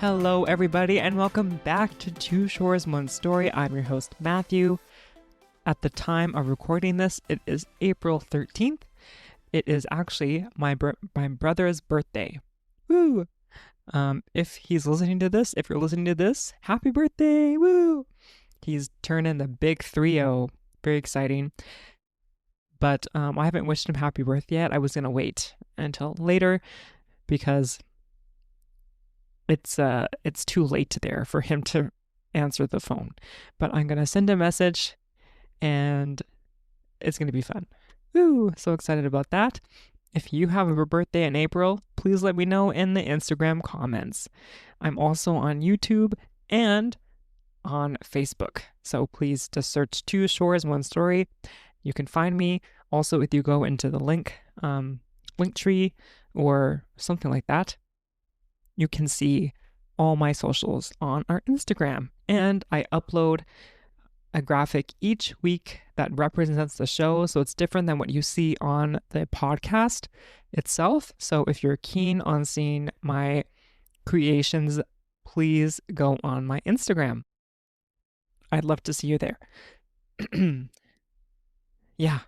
Hello, everybody, and welcome back to Two Shores, One Story. I'm your host, Matthew. At the time of recording this, it is April 13th. It is actually my brother's birthday. Woo! If he's listening to this, if you're listening to this, happy birthday! Woo! He's turning the big 3-0. Very exciting. But I haven't wished him happy birthday yet. I was going to wait until later because it's too late there for him to answer the phone. But I'm going to send a message and it's going to be fun. Woo! So excited about that. If you have a birthday in April, please let me know in the Instagram comments. I'm also on YouTube and on Facebook. So please just search Two Shores, One Story. You can find me. Also, if you go into the link tree or something like that, you can see all my socials on our Instagram. And I upload a graphic each week that represents the show. So it's different than what you see on the podcast itself. So if you're keen on seeing my creations, please go on my Instagram. I'd love to see you there. Yeah.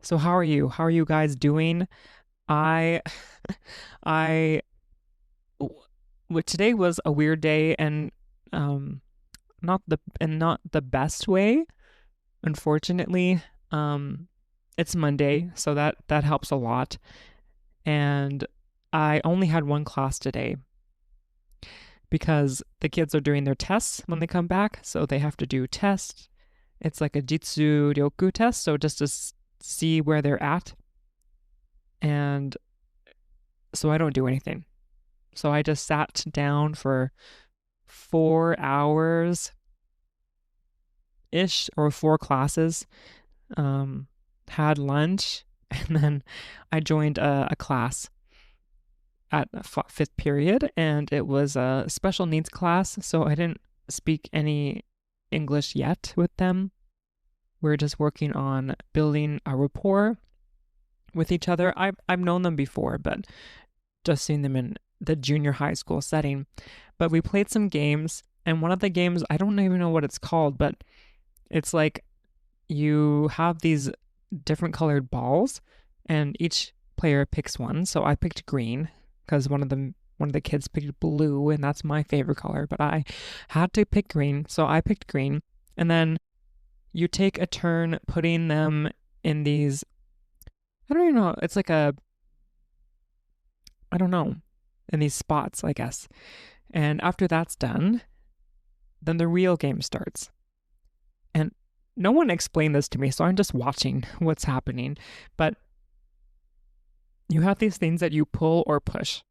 So how are you? How are you guys doing? Today was a weird day and not the best way. Unfortunately, it's Monday, so that helps a lot. And I only had one class today because the kids are doing their tests when they come back, so they have to do tests. It's like a Jitsu Ryoku test, so just to see where they're at. And so I don't do anything. So I just sat down for 4 hours-ish, or 4 classes, had lunch, and then I joined a class at 5th period, and it was a special needs class, so I didn't speak any English yet with them. We're just working on building a rapport with each other. I've known them before, but just seen them in the junior high school setting. But we played some games, and one of the games, I don't even know what it's called, but it's like you have these different colored balls, and each player picks one. So I picked green because one of the kids picked blue, and that's my favorite color, but I had to pick green, so I picked green. And then you take a turn putting them in these, I don't even know, it's like in these spots, I guess. And after that's done, then the real game starts. And no one explained this to me, so I'm just watching what's happening. But you have these things that you pull or push.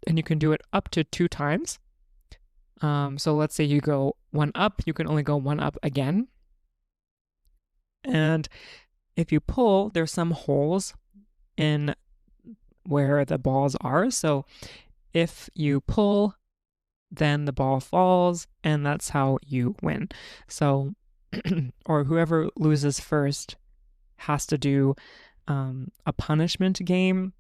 And you can do it up to 2 times. So let's say you go 1 up, you can only go 1 up again. And if you pull, there's some holes in where the balls are. So if you pull, then the ball falls, and that's how you win. So, or whoever loses first has to do a punishment thing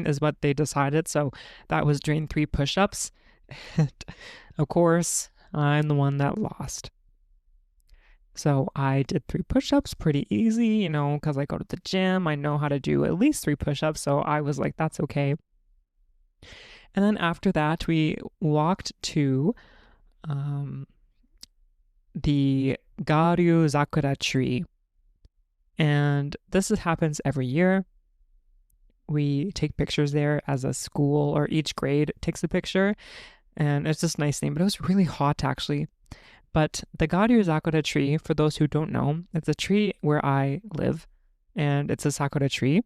is what they decided. So that was doing 3 push-ups. Of course, I'm the one that lost. So I did 3 push-ups, pretty easy, because I go to the gym. I know how to do at least 3 push-ups. So I was like, that's okay. And then after that, we walked to the Garu Zakura tree. And this happens every year. We take pictures there as a school, or each grade takes a picture. And it's just a nice thing. But it was really hot, actually. But the Garu Zakura tree, for those who don't know, it's a tree where I live. And it's a sakura tree.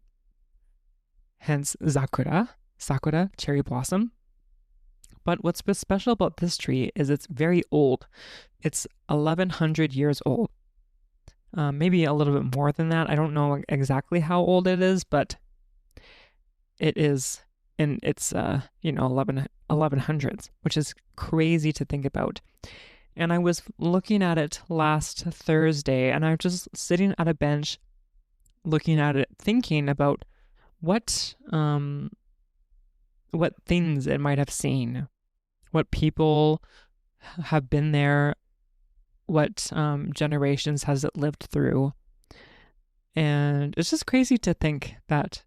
Hence, sakura, cherry blossom. But what's special about this tree is it's very old. It's 1,100 years old. Maybe a little bit more than that. I don't know exactly how old it is, but it is, and it's 1100s, which is crazy to think about. And I was looking at it last Thursday, and I was just sitting at a bench looking at it, thinking about what what things it might have seen, what people have been there, what generations has it lived through. And it's just crazy to think that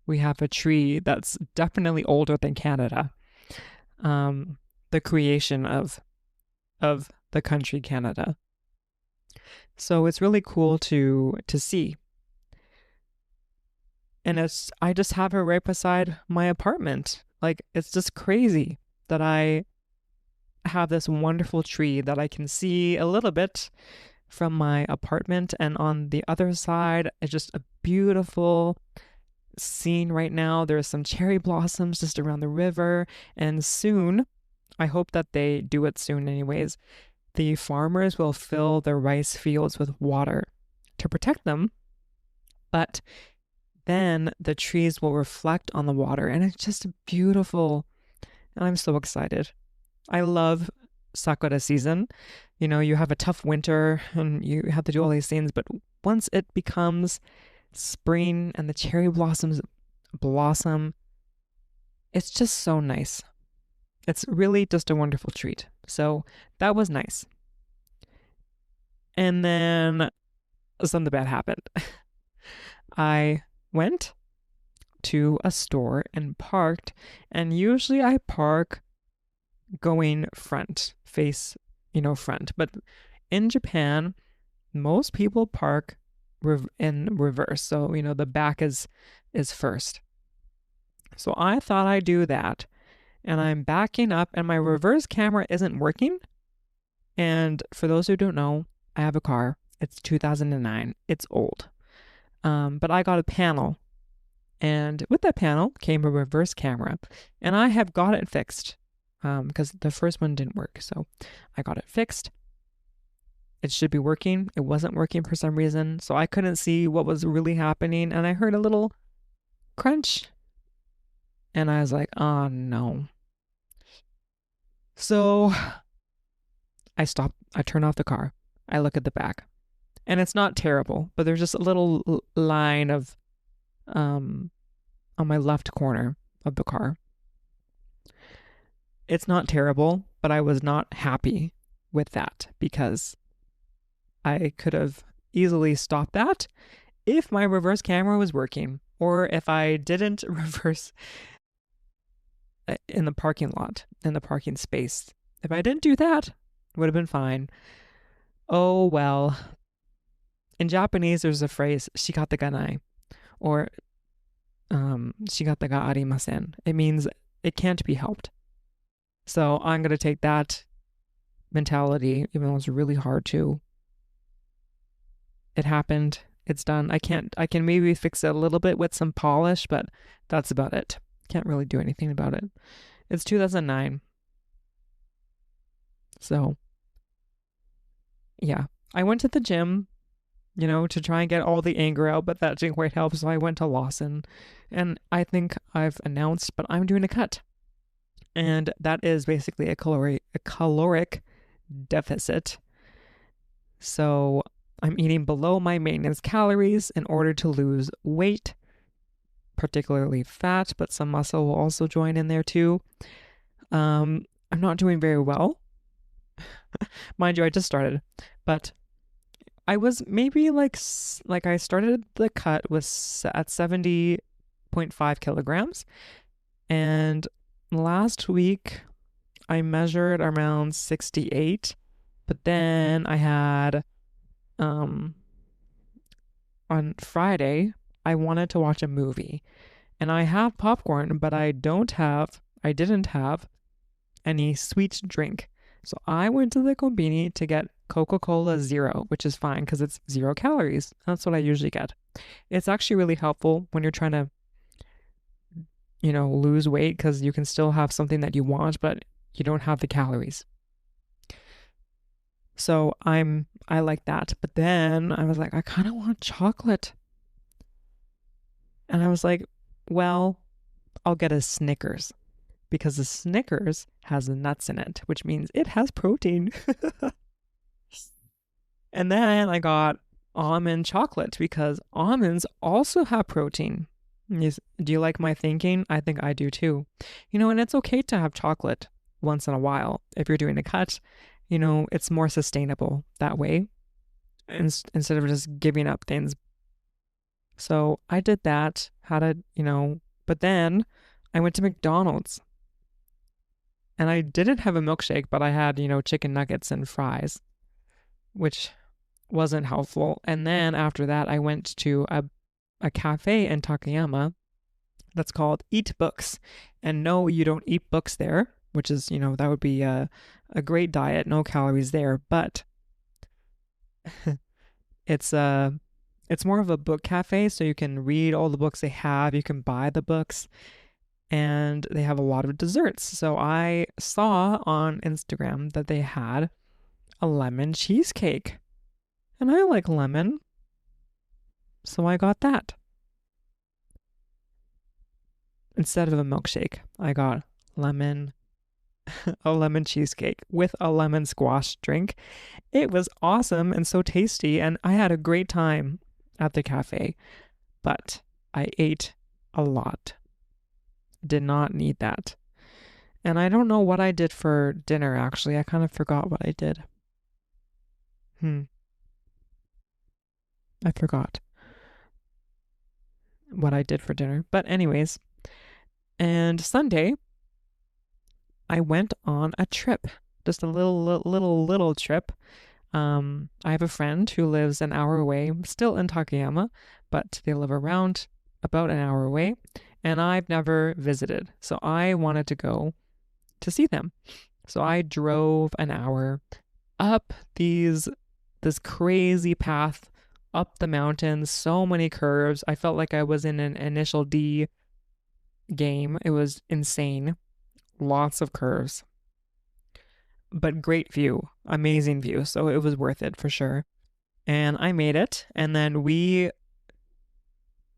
we have a tree that's definitely older than Canada. The creation of the country Canada. So it's really cool to see. And I just have it right beside my apartment. Like, it's just crazy that I have this wonderful tree that I can see a little bit from my apartment, and on the other side it's just a beautiful scene right now. There's some cherry blossoms just around the river, and soon, I hope that they do it soon anyways, the farmers will fill their rice fields with water to protect them, but then the trees will reflect on the water, and it's just beautiful. And I'm so excited. I love sakura season. You know, you have a tough winter and you have to do all these things, but once it becomes spring and the cherry blossoms blossom, it's just so nice. It's really just a wonderful treat. So that was nice. And then something bad happened. I went to a store and parked, and usually I park going front, face, front. But in Japan, most people park in reverse. So, the back is first. So I thought I'd do that. And I'm backing up and my reverse camera isn't working. And for those who don't know, I have a car. It's 2009. It's old. But I got a panel. And with that panel came a reverse camera. And I have got it fixed. Because the first one didn't work. So I got it fixed. It should be working. It wasn't working for some reason. So I couldn't see what was really happening. And I heard a little crunch. And I was like, oh no. So I stopped. I turn off the car. I look at the back. And it's not terrible, but there's just a little line of on my left corner of the car. It's not terrible, but I was not happy with that because I could have easily stopped that if my reverse camera was working, or if I didn't reverse in the parking lot, in the parking space. If I didn't do that, it would have been fine. Oh well. In Japanese, there's a phrase, shikata ga nai, or shikata ga arimasen. It means it can't be helped. So I'm going to take that mentality, even though it's really hard to. It happened. It's done. I can maybe fix it a little bit with some polish, but that's about it. Can't really do anything about it. It's 2009. So, yeah. I went to the gym, to try and get all the anger out, but that didn't quite help. So I went to Lawson, and I think I've announced, but I'm doing a cut. And that is basically a caloric deficit. So I'm eating below my maintenance calories in order to lose weight, particularly fat, but some muscle will also join in there too. I'm not doing very well. Mind you, I just started, but I was maybe like I started the cut was at 70.5 kilograms, and last week I measured around 68, but then I had on Friday I wanted to watch a movie, and I have popcorn, but I didn't have any sweet drink. So I went to the Konbini to get Coca-Cola Zero, which is fine because it's 0 calories. That's what I usually get. It's actually really helpful when you're trying to lose weight, because you can still have something that you want, but you don't have the calories. So I like that. But then I was like, I kind of want chocolate. And I was like, well, I'll get a Snickers, because the Snickers has nuts in it, which means it has protein. And then I got almond chocolate, because almonds also have protein. Yes. Do you like my thinking? I think I do too. And it's okay to have chocolate once in a while. If you're doing a cut, it's more sustainable that way instead of just giving up things. So I did that, but then I went to McDonald's and I didn't have a milkshake, but I had, chicken nuggets and fries, which wasn't helpful. And then after that, I went to a cafe in Takayama that's called Eat Books. And no, you don't eat books there, which is, that would be a great diet, no calories there. But it's it's more of a book cafe, so you can read all the books they have, you can buy the books, and they have a lot of desserts. So I saw on Instagram that they had a lemon cheesecake. And I like lemon, so I got that. Instead of a milkshake, I got lemon a lemon cheesecake with a lemon squash drink. It was awesome and so tasty, and I had a great time at the cafe, but I ate a lot. Did not need that. And I don't know what I did for dinner, actually. I kind of forgot what I did. I forgot what I did for dinner. But anyways, and Sunday, I went on a trip, just a little trip. I have a friend who lives an hour away, still in Takayama, but they live around about an hour away, and I've never visited. So I wanted to go to see them. So I drove an hour up this crazy path up the mountains, so many curves. I felt like I was in an Initial D game. It was insane. Lots of curves. But great view, amazing view. So it was worth it for sure. And I made it. And then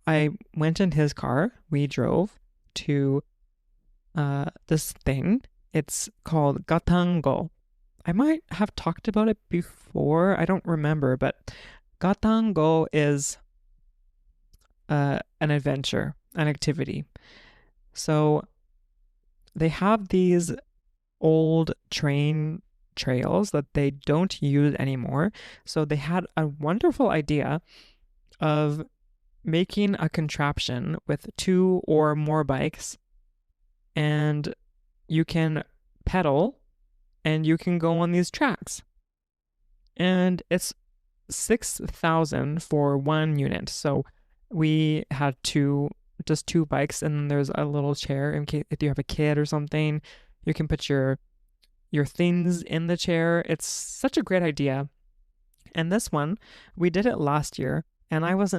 I went in his car. We drove to this thing. It's called Gattan-Go. I might have talked about it before. I don't remember, but Gattan-Go is an adventure, an activity. So they have these old train trails that they don't use anymore. So they had a wonderful idea of making a contraption with 2 or more bikes, and you can pedal and you can go on these tracks. And it's 6,000 for one unit. So we had just two bikes, and then there's a little chair in case if you have a kid or something, you can put your things in the chair. It's such a great idea. And this one, we did it last year, and it was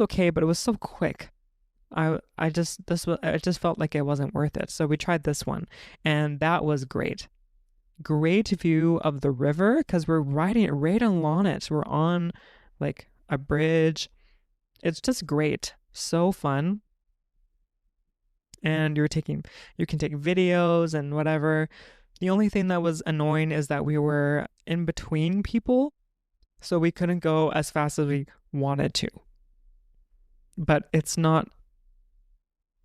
okay, but it was so quick. I just felt like it wasn't worth it. So we tried this one, and that was great. Great view of the river because we're riding right along it. We're on like a bridge. It's just great. So fun. And you can take videos and whatever. The only thing that was annoying is that we were in between people, so we couldn't go as fast as we wanted to. But it's not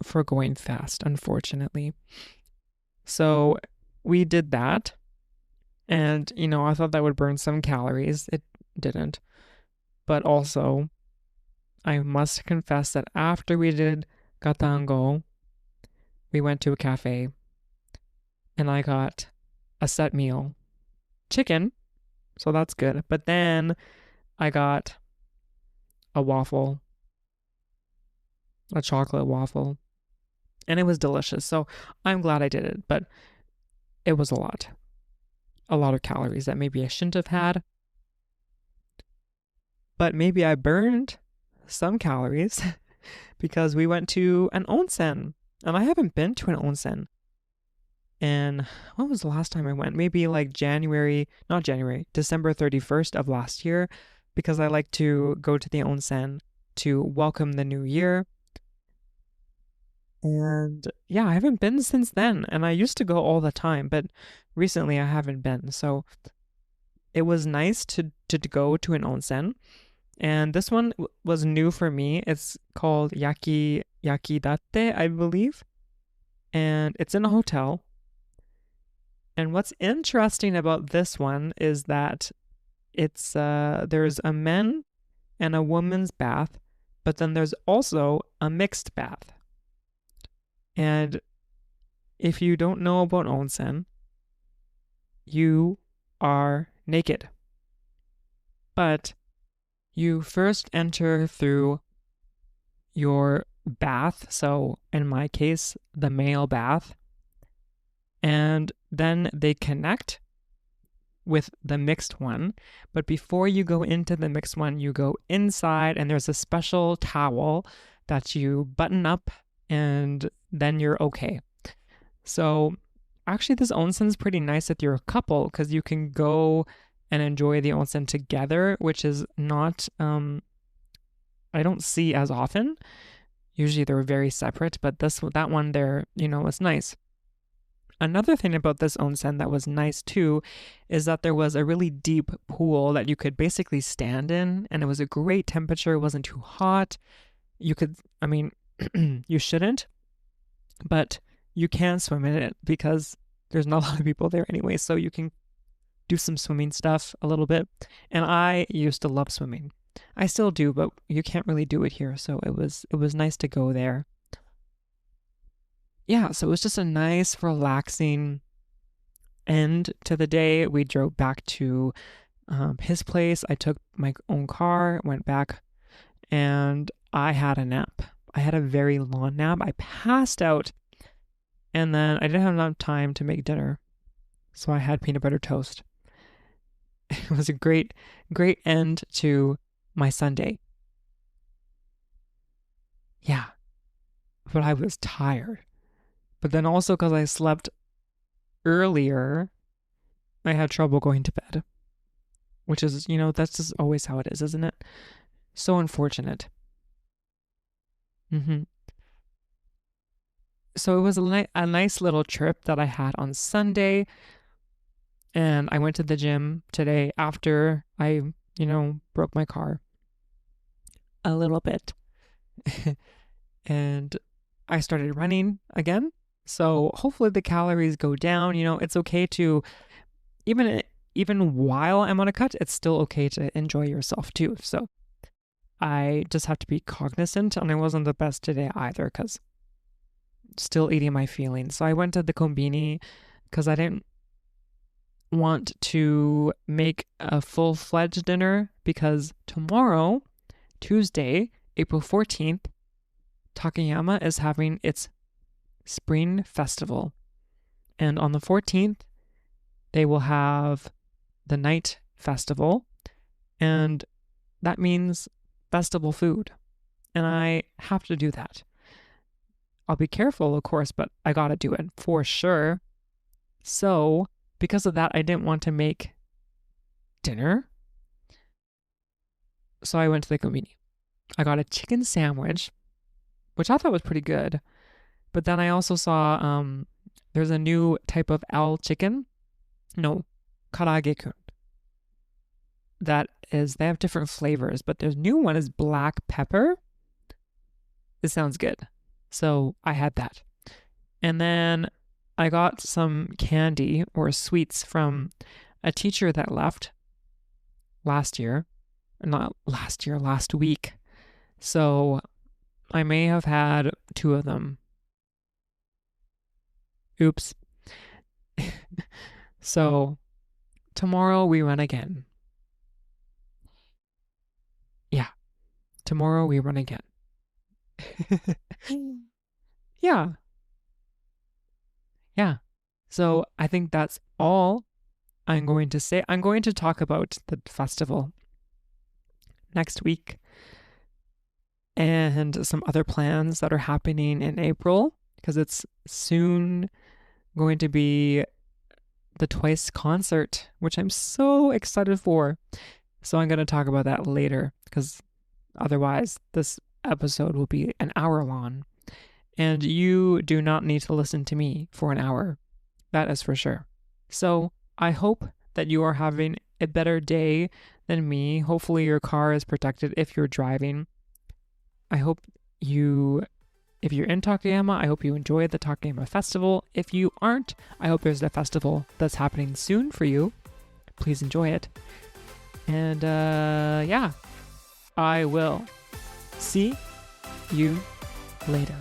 for going fast, unfortunately. So we did that. And, I thought that would burn some calories. It didn't. But also, I must confess that after we did Gattan-Go, we went to a cafe and I got a set meal. Chicken, so that's good. But then I got a waffle, a chocolate waffle, and it was delicious. So I'm glad I did it, but it was a lot of calories that maybe I shouldn't have had. But maybe I burned some calories because we went to an onsen, and I haven't been to an onsen. And when was the last time I went? Maybe like December 31st of last year, because I like to go to the onsen to welcome the new year. And yeah, I haven't been since then. And I used to go all the time, but recently I haven't been. So it was nice to go to an onsen. And this one was new for me. It's called Yakidatte, I believe. And it's in a hotel. And what's interesting about this one is that there's a men and a woman's bath, but then there's also a mixed bath. And if you don't know about onsen, you are naked. But you first enter through your bath, so in my case, the male bath, and then they connect with the mixed one. But before you go into the mixed one, you go inside, and there's a special towel that you button up, and then you're okay. So actually, this onsen is pretty nice if you're a couple, because you can go and enjoy the onsen together, which is not I don't see as often. Usually they're very separate, but that one there, was nice. Another thing about this onsen that was nice too is that there was a really deep pool that you could basically stand in, and it was a great temperature. It wasn't too hot. You you shouldn't, but you can swim in it because there's not a lot of people there anyway, so you can do some swimming stuff a little bit. And I used to love swimming. I still do, but you can't really do it here, so it was nice to go there. Yeah, so it was just a nice, relaxing end to the day. We drove back to his place. I took my own car, went back, and I had a nap. I had a very long nap. I passed out, and then I didn't have enough time to make dinner, so I had peanut butter toast. It was a great, great end to my Sunday. Yeah, but I was tired. But then also because I slept earlier, I had trouble going to bed, which is, that's just always how it is, isn't it? So unfortunate. So it was a nice little trip that I had on Sunday, and I went to the gym today after I, broke my car a little bit. And I started running again. So hopefully the calories go down. It's okay to, even while I'm on a cut, it's still okay to enjoy yourself too. So I just have to be cognizant, and I wasn't the best today either because still eating my feelings. So I went to the Konbini because I didn't want to make a full-fledged dinner because tomorrow, Tuesday, April 14th, Takayama is having its spring festival. And on the 14th, they will have the night festival. And that means festival food. And I have to do that. I'll be careful, of course, but I gotta do it for sure. So, because of that, I didn't want to make dinner. So I went to the Konbini. I got a chicken sandwich, which I thought was pretty good. But then I also saw there's a new type of L chicken. No, karage-kun. They have different flavors, but there's new one is black pepper. It sounds good. So I had that. And then I got some candy or sweets from a teacher that left last week. So I may have had 2 of them. Oops. So tomorrow we run again. Yeah. Tomorrow we run again. Yeah. Yeah. So I think that's all I'm going to say. I'm going to talk about the festival next week and some other plans that are happening in April because it's soon going to be the Twice concert, which I'm so excited for. So I'm going to talk about that later because otherwise this episode will be an hour long. And you do not need to listen to me for an hour. That is for sure. So I hope that you are having a better day than me. Hopefully your car is protected if you're driving. I hope if you're in Takayama, I hope you enjoy the Takayama Festival. If you aren't, I hope there's a festival that's happening soon for you. Please enjoy it. And I will see you later.